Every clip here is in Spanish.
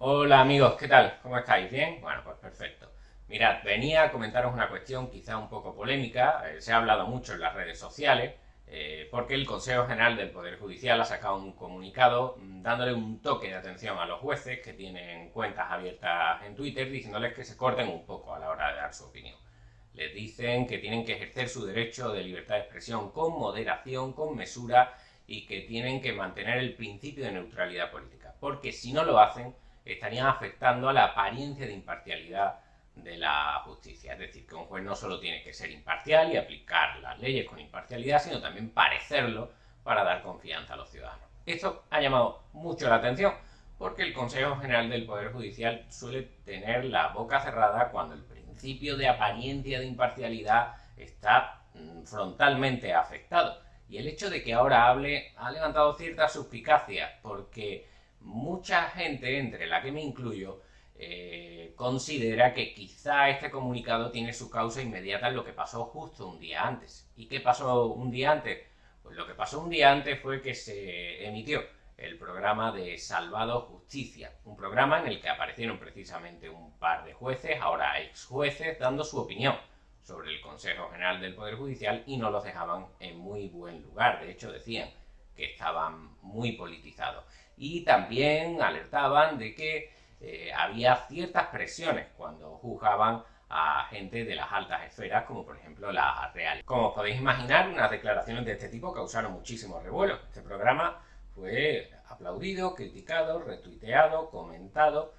Hola amigos, ¿qué tal? ¿Cómo estáis? ¿Bien? Bueno, pues perfecto. Mirad, venía a comentaros una cuestión quizá un poco polémica. Se ha hablado mucho en las redes sociales, porque el Consejo General del Poder Judicial ha sacado un comunicado dándole un toque de atención a los jueces que tienen cuentas abiertas en Twitter, diciéndoles que se corten un poco a la hora de dar su opinión. Les dicen que tienen que ejercer su derecho de libertad de expresión con moderación, con mesura, y que tienen que mantener el principio de neutralidad política, porque si no lo hacen estarían afectando a la apariencia de imparcialidad de la justicia. Es decir, que un juez no solo tiene que ser imparcial y aplicar las leyes con imparcialidad, sino también parecerlo para dar confianza a los ciudadanos. Esto ha llamado mucho la atención porque el Consejo General del Poder Judicial suele tener la boca cerrada cuando el principio de apariencia de imparcialidad está frontalmente afectado. Y el hecho de que ahora hable ha levantado cierta suspicacia porque mucha gente, entre la que me incluyo, considera que quizá este comunicado tiene su causa inmediata en lo que pasó justo un día antes. ¿Y qué pasó un día antes? Pues lo que pasó un día antes fue que se emitió el programa de Salvado Justicia, un programa en el que aparecieron precisamente un par de jueces, ahora ex jueces, dando su opinión sobre el Consejo General del Poder Judicial y no los dejaban en muy buen lugar. De hecho, decían que estaban muy politizados. Y también alertaban de que había ciertas presiones cuando juzgaban a gente de las altas esferas, como por ejemplo la real. Como os podéis imaginar, unas declaraciones de este tipo causaron muchísimo revuelo. Este programa fue aplaudido, criticado, retuiteado, comentado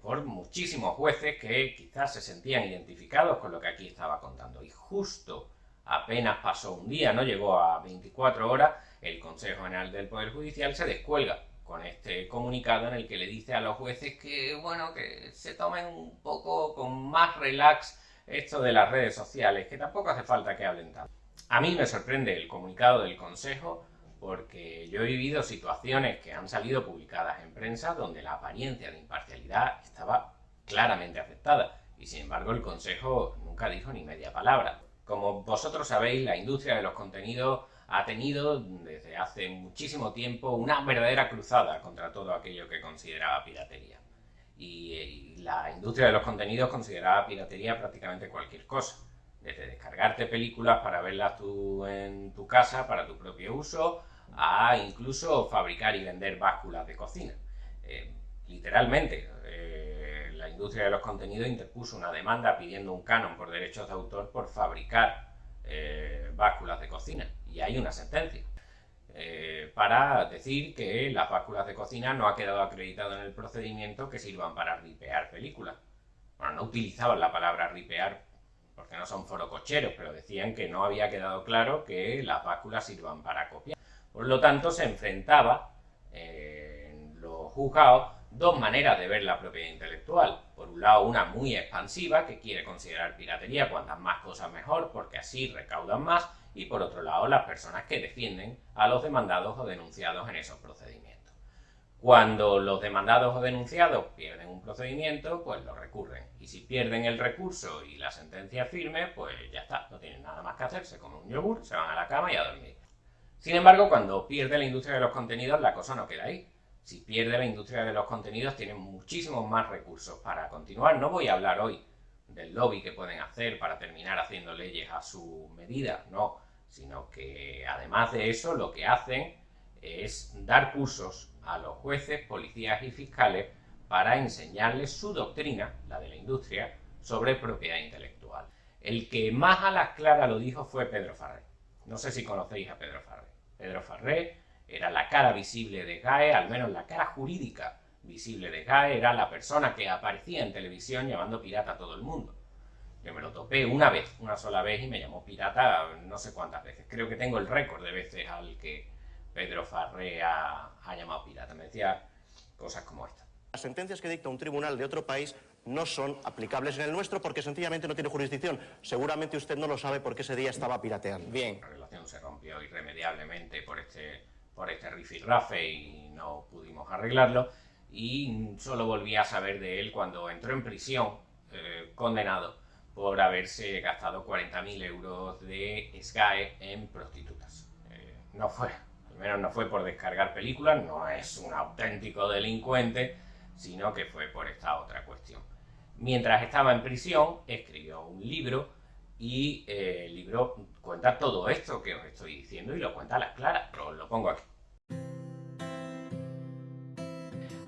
por muchísimos jueces que quizás se sentían identificados con lo que aquí estaba contando. Y justo apenas pasó un día, no llegó a 24 horas, el Consejo General del Poder Judicial se descuelga con este comunicado en el que le dice a los jueces que, bueno, que se tomen un poco con más relax esto de las redes sociales, que tampoco hace falta que hablen tanto. A mí me sorprende el comunicado del Consejo porque yo he vivido situaciones que han salido publicadas en prensa donde la apariencia de imparcialidad estaba claramente afectada y sin embargo el Consejo nunca dijo ni media palabra. Como vosotros sabéis, la industria de los contenidos ha tenido desde hace muchísimo tiempo una verdadera cruzada contra todo aquello que consideraba piratería. Y la industria de los contenidos consideraba piratería prácticamente cualquier cosa. Desde descargarte películas para verlas tú en tu casa para tu propio uso, a incluso fabricar y vender básculas de cocina. Literalmente, la industria de los contenidos interpuso una demanda pidiendo un canon por derechos de autor por fabricar básculas de cocina. Y hay una sentencia para decir que las básculas de cocina no ha quedado acreditado en el procedimiento que sirvan para ripear películas. Bueno, no utilizaban la palabra ripear porque no son forococheros, pero decían que no había quedado claro que las básculas sirvan para copiar. Por lo tanto, se enfrentaba en los juzgados dos maneras de ver la propiedad intelectual. Por un lado, una muy expansiva, que quiere considerar piratería cuantas más cosas mejor, porque así recaudan más, y por otro lado, las personas que defienden a los demandados o denunciados en esos procedimientos. Cuando los demandados o denunciados pierden un procedimiento, pues lo recurren. Y si pierden el recurso y la sentencia firme, pues ya está, no tienen nada más que hacer, se comen un yogur, se van a la cama y a dormir. Sin embargo, cuando pierde la industria de los contenidos, la cosa no queda ahí. Si pierde la industria de los contenidos, tienen muchísimos más recursos para continuar. No voy a hablar hoy del lobby que pueden hacer para terminar haciendo leyes a su medida, no, sino que además de eso, lo que hacen es dar cursos a los jueces, policías y fiscales para enseñarles su doctrina, la de la industria, sobre propiedad intelectual. El que más a las claras lo dijo fue Pedro Farré. No sé si conocéis a Pedro Farré. Pedro Farré era la cara visible de GAE, al menos la cara jurídica visible de GAE, era la persona que aparecía en televisión llamando pirata a todo el mundo. Yo me lo topé una vez, una sola vez, y me llamó pirata no sé cuántas veces. Creo que tengo el récord de veces al que Pedro Farré ha llamado pirata. Me decía cosas como esta. Las sentencias que dicta un tribunal de otro país no son aplicables en el nuestro porque sencillamente no tiene jurisdicción. Seguramente usted no lo sabe porque ese día estaba pirateando. Bien. La relación se rompió irremediablemente por este rifirrafe y no pudimos arreglarlo. Y solo volví a saber de él cuando entró en prisión, condenado por haberse gastado 40.000 euros de SGAE en prostitutas. No fue, al menos no fue por descargar películas, no es un auténtico delincuente, sino que fue por esta otra cuestión. Mientras estaba en prisión, escribió un libro y el libro cuenta todo esto que os estoy diciendo y lo cuenta a las claras, pero os lo pongo aquí.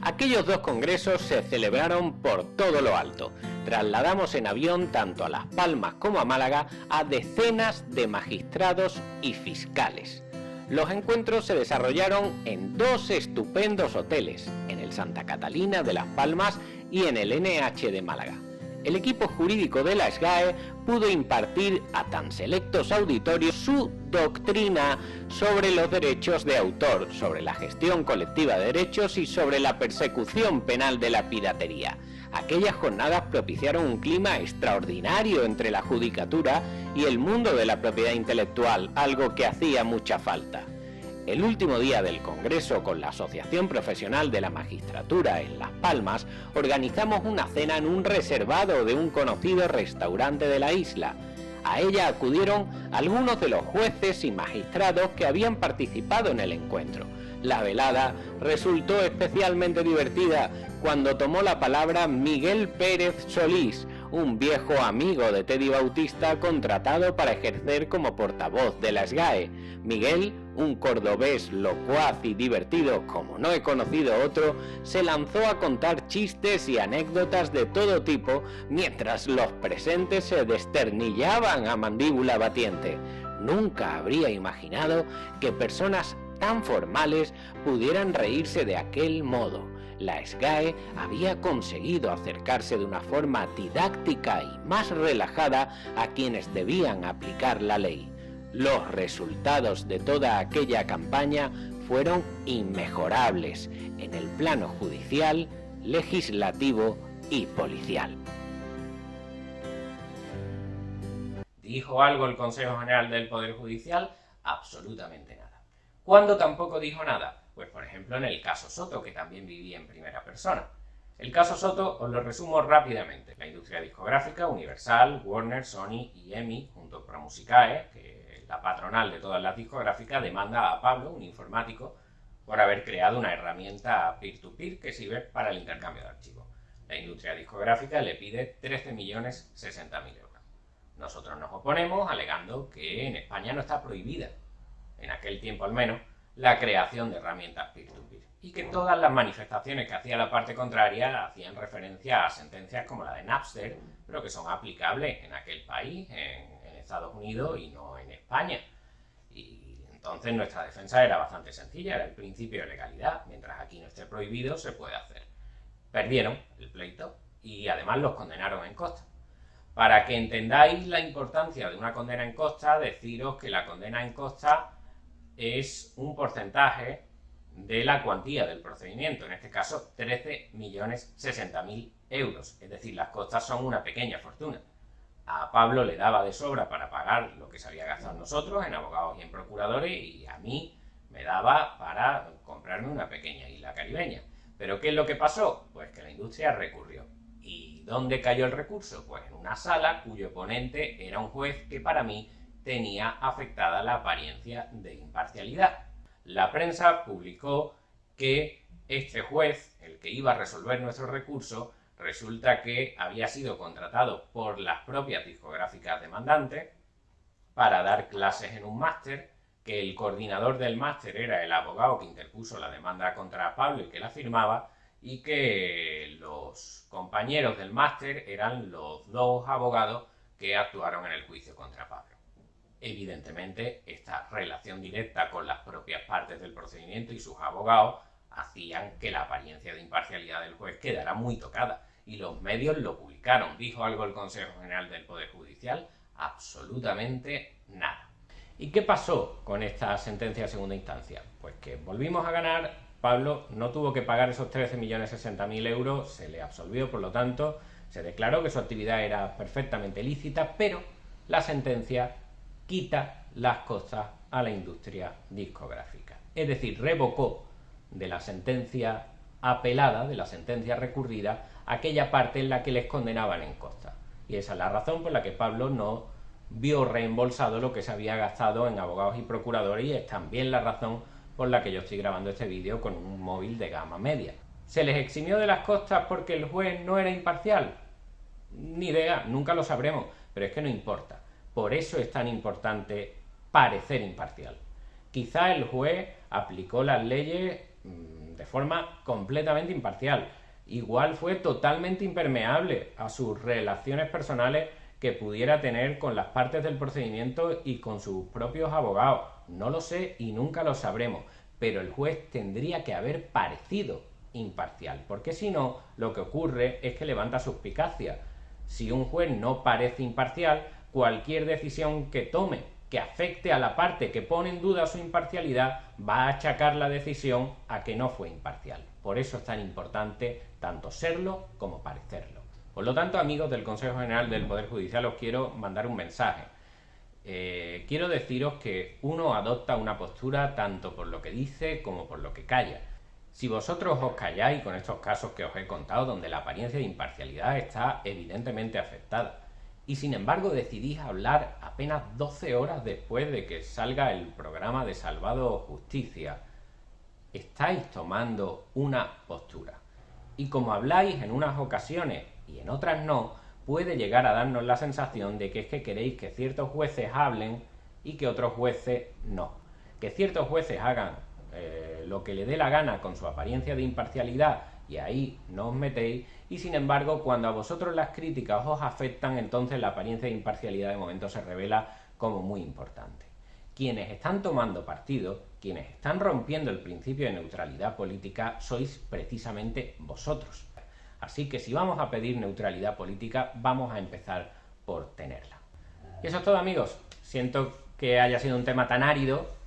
Aquellos dos congresos se celebraron por todo lo alto. Trasladamos en avión tanto a Las Palmas como a Málaga a decenas de magistrados y fiscales. Los encuentros se desarrollaron en dos estupendos hoteles, en el Santa Catalina de Las Palmas y en el NH de Málaga. El equipo jurídico de la SGAE pudo impartir a tan selectos auditorios su doctrina sobre los derechos de autor, sobre la gestión colectiva de derechos y sobre la persecución penal de la piratería. Aquellas jornadas propiciaron un clima extraordinario entre la judicatura y el mundo de la propiedad intelectual, algo que hacía mucha falta. El último día del Congreso, con la Asociación Profesional de la Magistratura en Las Palmas, organizamos una cena en un reservado de un conocido restaurante de la isla. A ella acudieron algunos de los jueces y magistrados que habían participado en el encuentro. La velada resultó especialmente divertida cuando tomó la palabra Miguel Pérez Solís, un viejo amigo de Teddy Bautista contratado para ejercer como portavoz de la SGAE. Miguel, un cordobés locuaz y divertido como no he conocido otro, se lanzó a contar chistes y anécdotas de todo tipo mientras los presentes se desternillaban a mandíbula batiente. Nunca habría imaginado que personas tan formales pudieran reírse de aquel modo. La SGAE había conseguido acercarse de una forma didáctica y más relajada a quienes debían aplicar la ley. Los resultados de toda aquella campaña fueron inmejorables en el plano judicial, legislativo y policial. ¿Dijo algo el Consejo General del Poder Judicial? Absolutamente nada. ¿Cuándo tampoco dijo nada? Pues por ejemplo en el caso Soto, que también viví en primera persona. El caso Soto os lo resumo rápidamente. La industria discográfica, Universal, Warner, Sony y EMI, junto con Promusicae, que es la patronal de todas las discográficas, demanda a Pablo, un informático, por haber creado una herramienta peer-to-peer que sirve para el intercambio de archivos. La industria discográfica le pide 13.060.000 euros. Nosotros nos oponemos alegando que en España no está prohibida, en aquel tiempo al menos, la creación de herramientas peer-to-peer y que todas las manifestaciones que hacía la parte contraria hacían referencia a sentencias como la de Napster, pero que son aplicables en aquel país, en Estados Unidos y no en España. Y entonces nuestra defensa era bastante sencilla, era el principio de legalidad. Mientras aquí no esté prohibido, se puede hacer. Perdieron el pleito y además los condenaron en costa. Para que entendáis la importancia de una condena en costa, deciros que la condena en costa es un porcentaje de la cuantía del procedimiento, en este caso 13.060.000 euros, es decir, las costas son una pequeña fortuna. A Pablo le daba de sobra para pagar lo que se había gastado nosotros en abogados y en procuradores y a mí me daba para comprarme una pequeña isla caribeña. ¿Pero qué es lo que pasó? Pues que la industria recurrió. ¿Y dónde cayó el recurso? Pues en una sala cuyo ponente era un juez que para mí tenía afectada la apariencia de imparcialidad. La prensa publicó que este juez, el que iba a resolver nuestro recurso, resulta que había sido contratado por las propias discográficas demandantes para dar clases en un máster, que el coordinador del máster era el abogado que interpuso la demanda contra Pablo y que la firmaba, y que los compañeros del máster eran los dos abogados que actuaron en el juicio contra Pablo. Evidentemente, esta relación directa con las propias partes del procedimiento y sus abogados hacían que la apariencia de imparcialidad del juez quedara muy tocada, y los medios lo publicaron. ¿Dijo algo el Consejo General del Poder Judicial? Absolutamente nada. ¿Y qué pasó con esta sentencia de segunda instancia? Pues que volvimos a ganar. Pablo no tuvo que pagar esos 13.060.000 euros, se le absolvió, por lo tanto, se declaró que su actividad era perfectamente lícita, pero la sentencia quita las costas a la industria discográfica. Es decir, revocó de la sentencia apelada, de la sentencia recurrida, aquella parte en la que les condenaban en costa. Y esa es la razón por la que Pablo no vio reembolsado lo que se había gastado en abogados y procuradores, y es también la razón por la que yo estoy grabando este vídeo con un móvil de gama media. ¿Se les eximió de las costas porque el juez no era imparcial? Ni idea, nunca lo sabremos, pero es que no importa. Por eso es tan importante parecer imparcial. Quizá el juez aplicó las leyes de forma completamente imparcial. Igual fue totalmente impermeable a sus relaciones personales que pudiera tener con las partes del procedimiento y con sus propios abogados. No lo sé y nunca lo sabremos, pero el juez tendría que haber parecido imparcial, porque si no, lo que ocurre es que levanta suspicacia. Si un juez no parece imparcial, cualquier decisión que tome que afecte a la parte que pone en duda su imparcialidad va a achacar la decisión a que no fue imparcial. Por eso es tan importante tanto serlo como parecerlo. Por lo tanto, amigos del Consejo General del Poder Judicial, os quiero mandar un mensaje. Quiero deciros que uno adopta una postura tanto por lo que dice como por lo que calla. Si vosotros os calláis con estos casos que os he contado, donde la apariencia de imparcialidad está evidentemente afectada, y sin embargo decidís hablar apenas 12 horas después de que salga el programa de Salvado Justicia, estáis tomando una postura. Y como habláis en unas ocasiones y en otras no, puede llegar a darnos la sensación de que es que queréis que ciertos jueces hablen y que otros jueces no. Que ciertos jueces hagan lo que le dé la gana con su apariencia de imparcialidad y ahí no os metéis, y sin embargo cuando a vosotros las críticas os afectan, entonces la apariencia de imparcialidad de momento se revela como muy importante. Quienes están tomando partido, quienes están rompiendo el principio de neutralidad política, sois precisamente vosotros. Así que si vamos a pedir neutralidad política, vamos a empezar por tenerla. Y eso es todo, amigos. Siento que haya sido un tema tan árido.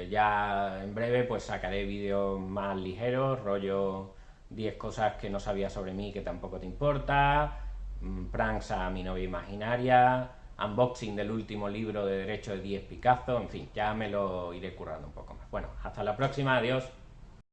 Ya en breve pues sacaré vídeos más ligeros, rollo 10 cosas que no sabía sobre mí que tampoco te importa, pranks a mi novia imaginaria, unboxing del último libro de Derecho de 10 Picasso, en fin, ya me lo iré currando un poco más. Bueno, hasta la próxima, adiós.